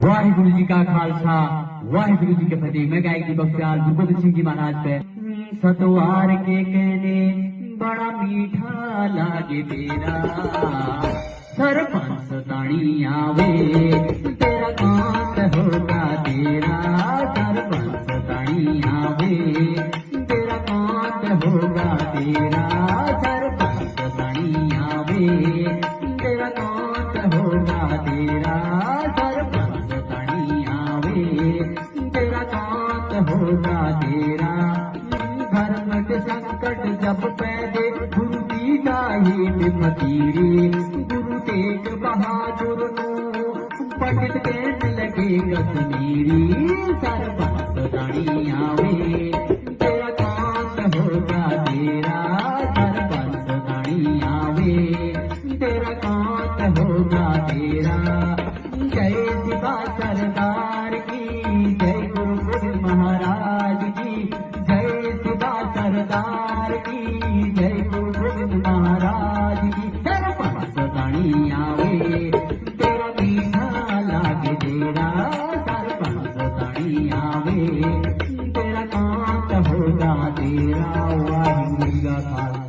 वाहिगुरु जी का खालसा वाहिगुरु जी के फतेह। मैं गायक दीपक सियाल भूपेंद्र सिंह जी महाराज पे। सतवार के कहने बड़ा मीठा लागे तेरा सरपंच ताणी आवे तेरा कांत होगा तेरा सरपंच ताणी आवे तेरा कांत होगा तेरा सरपंच ताणी आवे तेरा कांत होगा तेरा सरपंच ताणी आवे तेरा कांत होगा तेरा। धर्म के संकट जब पैदे गुरु की गाही फकीरी गुरु तेग बहादुर पंडित कहने लगे कश्मीरी सरपंच ताणी आवे तेरा कांत होगा तेरा सरपंच ताणी आवे तेरा कांत होगा तेरा। जय शिवा सरदार की जय गुरु गोविंद महाराज की जय शिवा सरदार की जय गुरु गोविंद महाराज की। सरपंच ताणी आवे तेरा मीठा लागे तेरा सरपंच ताणी आवे तेरा कांत होगा तेरा। वाहिगुरु जी का खालसा।